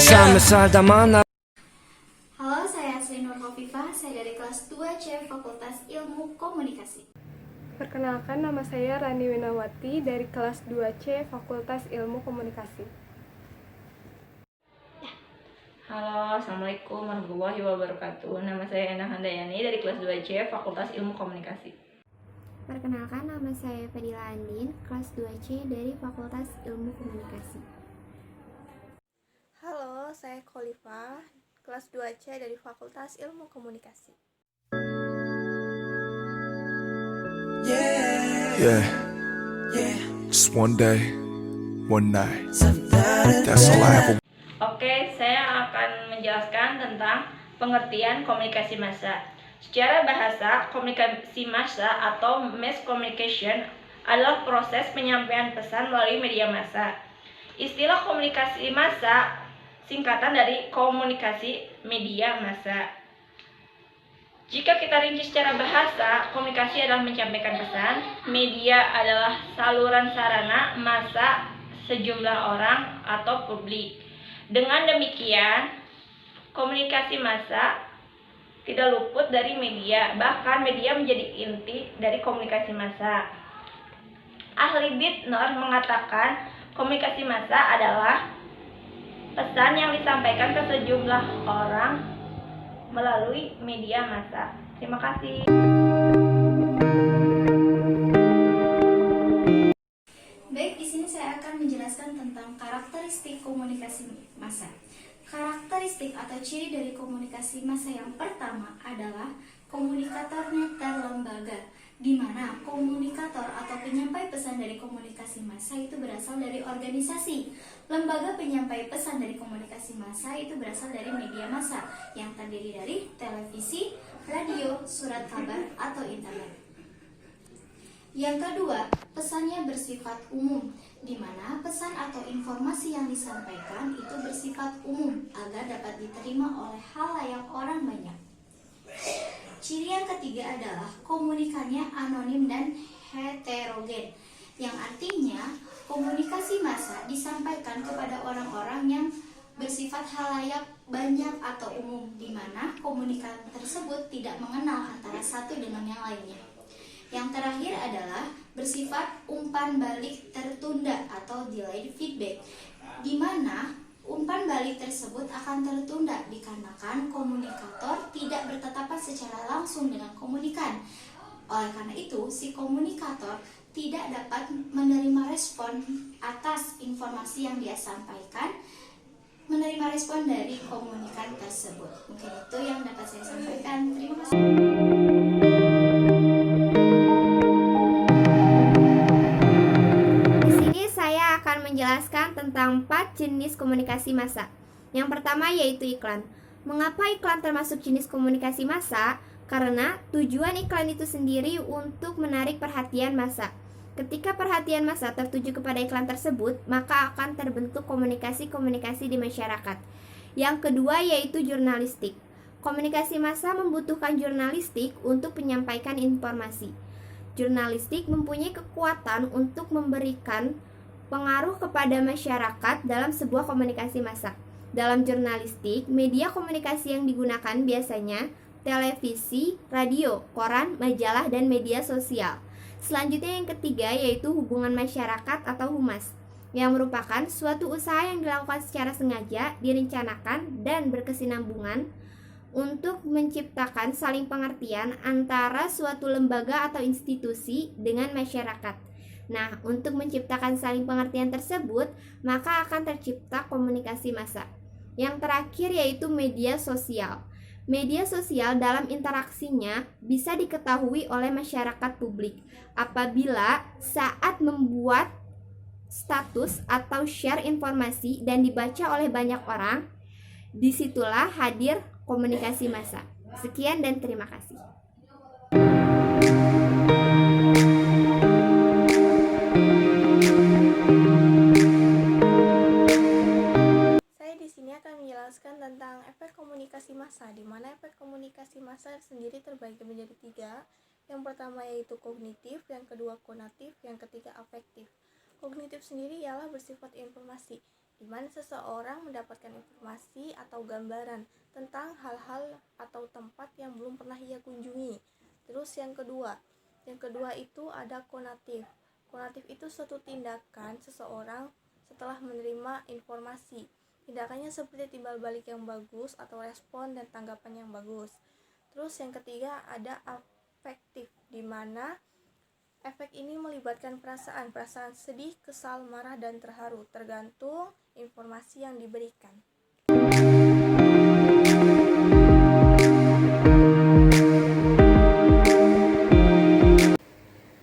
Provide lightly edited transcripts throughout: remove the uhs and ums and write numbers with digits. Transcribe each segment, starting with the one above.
삶을 살다 만나. Halo, saya Asri Nur Khofifah, saya dari kelas 2C Fakultas Ilmu Komunikasi. Perkenalkan, nama saya Rani Winawati dari kelas 2C Fakultas Ilmu Komunikasi. Halo, Assalamualaikum warahmatullahi wabarakatuh. Nama saya Ena Handayani dari kelas 2C Fakultas Ilmu Komunikasi. Perkenalkan, nama saya Fadila Andin, kelas 2C dari Fakultas Ilmu Komunikasi. Halo, saya Khalifah, kelas 2C dari Fakultas Ilmu Komunikasi. Yeah, just one day, one night. That's all I ever. Oke, saya akan menjelaskan tentang pengertian komunikasi massa. Secara bahasa, komunikasi massa atau mass communication adalah proses penyampaian pesan melalui media massa. Istilah komunikasi massa singkatan dari komunikasi media massa. Jika kita rinci secara bahasa, komunikasi adalah menyampaikan pesan, media adalah saluran sarana massa sejumlah orang atau publik. Dengan demikian, komunikasi massa tidak luput dari media, bahkan media menjadi inti dari komunikasi massa. Ahli Bittner mengatakan komunikasi massa adalah pesan yang disampaikan ke sejumlah orang melalui media massa. Terima kasih. Baik, di sini saya akan menjelaskan tentang karakteristik komunikasi massa. Karakteristik atau ciri dari komunikasi massa yang pertama adalah komunikatornya terlembaga, di mana komunikator atau penyampai pesan dari komunikasi massa itu berasal dari organisasi. Lembaga penyampai pesan dari komunikasi massa itu berasal dari media massa yang terdiri dari televisi, radio, surat kabar, atau internet. Yang kedua, pesannya bersifat umum, di mana pesan atau informasi yang disampaikan itu bersifat umum agar dapat diterima oleh khalayak orang banyak. Ciri yang ketiga adalah komunikannya anonim dan heterogen, yang artinya komunikasi massa disampaikan kepada orang-orang yang bersifat khalayak banyak atau umum, di mana komunikan tersebut tidak mengenal antara satu dengan yang lainnya. Yang terakhir adalah bersifat umpan balik tertunda atau delayed feedback, di mana umpan balik tersebut akan tertunda dikarenakan komunikator tidak bertatapan secara langsung dengan komunikan. Oleh karena itu, si komunikator tidak dapat menerima respon atas informasi yang dia sampaikan, menerima respon dari komunikan tersebut. Mungkin itu yang dapat saya sampaikan. Terima kasih. Menjelaskan tentang 4 jenis komunikasi massa. Yang pertama yaitu iklan. Mengapa iklan termasuk jenis komunikasi massa? Karena tujuan iklan itu sendiri untuk menarik perhatian massa. Ketika perhatian massa tertuju kepada iklan tersebut, maka akan terbentuk komunikasi-komunikasi di masyarakat. Yang kedua yaitu jurnalistik. Komunikasi massa membutuhkan jurnalistik untuk menyampaikan informasi. Jurnalistik mempunyai kekuatan untuk memberikan pengaruh kepada masyarakat dalam sebuah komunikasi massa. Dalam jurnalistik, media komunikasi yang digunakan biasanya televisi, radio, koran, majalah, dan media sosial. Selanjutnya yang ketiga yaitu hubungan masyarakat atau humas, yang merupakan suatu usaha yang dilakukan secara sengaja, direncanakan, dan berkesinambungan untuk menciptakan saling pengertian antara suatu lembaga atau institusi dengan masyarakat. Nah, untuk menciptakan saling pengertian tersebut, maka akan tercipta komunikasi massa. Yang terakhir yaitu media sosial. Media sosial dalam interaksinya bisa diketahui oleh masyarakat publik apabila saat membuat status atau share informasi dan dibaca oleh banyak orang, disitulah hadir komunikasi massa. Sekian dan terima kasih. Menjelaskan tentang efek komunikasi massa, di mana efek komunikasi massa sendiri terbagi menjadi 3. Yang pertama yaitu kognitif, yang kedua konatif, yang ketiga afektif. Kognitif sendiri ialah bersifat informasi, di mana seseorang mendapatkan informasi atau gambaran tentang hal-hal atau tempat yang belum pernah ia kunjungi. Terus yang kedua itu ada konatif. Konatif itu suatu tindakan seseorang setelah menerima informasi. Tindakannya seperti timbal balik yang bagus atau respon dan tanggapan yang bagus. Terus yang ketiga ada afektif, di mana efek ini melibatkan perasaan sedih, kesal, marah, dan terharu, tergantung informasi yang diberikan.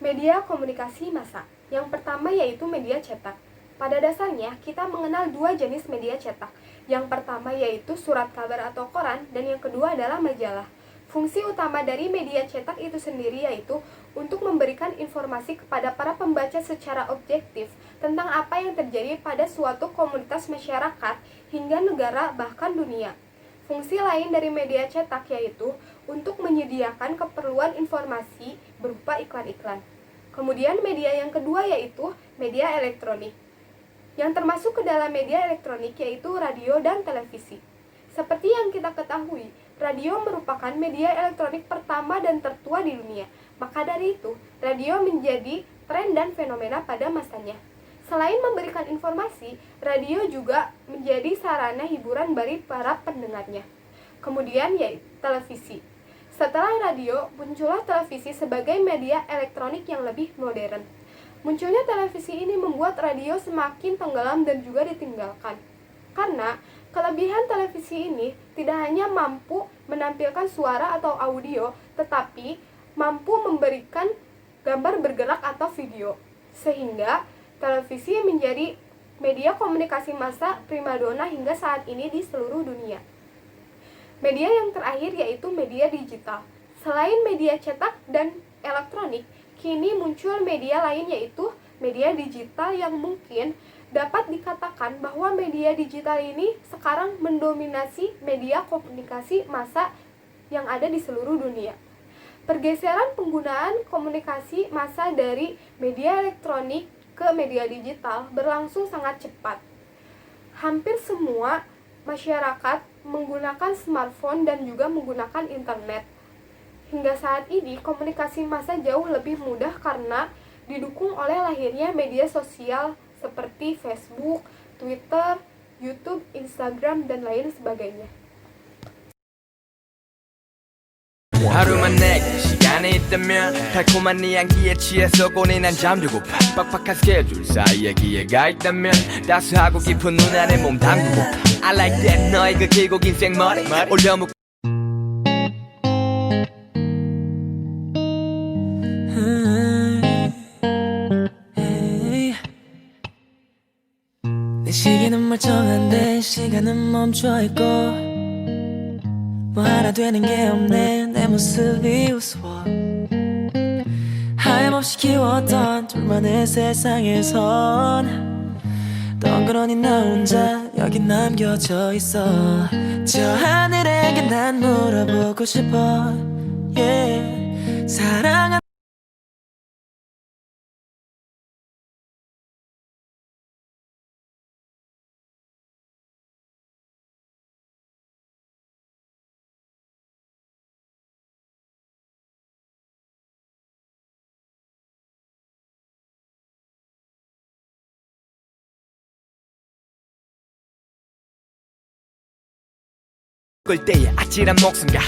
Media komunikasi massa. Yang pertama yaitu media cetak. Pada dasarnya, kita mengenal dua jenis media cetak. Yang pertama yaitu surat kabar atau koran, dan yang kedua adalah majalah. Fungsi utama dari media cetak itu sendiri yaitu untuk memberikan informasi kepada para pembaca secara objektif tentang apa yang terjadi pada suatu komunitas masyarakat hingga negara bahkan dunia. Fungsi lain dari media cetak yaitu untuk menyediakan keperluan informasi berupa iklan-iklan. Kemudian media yang kedua yaitu media elektronik, yang termasuk ke dalam media elektronik yaitu radio dan televisi. Seperti yang kita ketahui, radio merupakan media elektronik pertama dan tertua di dunia. Maka dari itu, radio menjadi tren dan fenomena pada masanya. Selain memberikan informasi, radio juga menjadi sarana hiburan bagi para pendengarnya. Kemudian yaitu televisi. Setelah radio, muncullah televisi sebagai media elektronik yang lebih modern. Munculnya televisi ini membuat radio semakin tenggelam dan juga ditinggalkan. Karena kelebihan televisi ini tidak hanya mampu menampilkan suara atau audio, tetapi mampu memberikan gambar bergerak atau video. Sehingga televisi menjadi media komunikasi massa primadona hingga saat ini di seluruh dunia. Media yang terakhir yaitu media digital. Selain media cetak dan elektronik, kini muncul media lain yaitu media digital yang mungkin dapat dikatakan bahwa media digital ini sekarang mendominasi media komunikasi massa yang ada di seluruh dunia. Pergeseran penggunaan komunikasi massa dari media elektronik ke media digital berlangsung sangat cepat. Hampir semua masyarakat menggunakan smartphone dan juga menggunakan internet. Hingga saat ini, komunikasi massa jauh lebih mudah karena didukung oleh lahirnya media sosial seperti Facebook, Twitter, YouTube, Instagram, dan lain sebagainya. 하루만 내게 시간이 있다면 달콤한 네 향기에 취해서 고뇌난 잠들고파 빡빡한 스케줄 사이에 기회가 있다면 따스하고 깊은 눈 안에 몸 담그고파 I like that 너의 그 길고 긴 생머리 올려놓고 내 시계는 멀쩡한데 시간은 멈춰있고 뭐 하나 되는 게 없네 내 모습이 우스워 하염없이 키웠던 둘만의 세상에선 덩그러니 나 혼자 여기 남겨져 있어 저 하늘에게 난 물어보고 싶어 yeah. 사랑한 끌 때의 아찔한 목숨과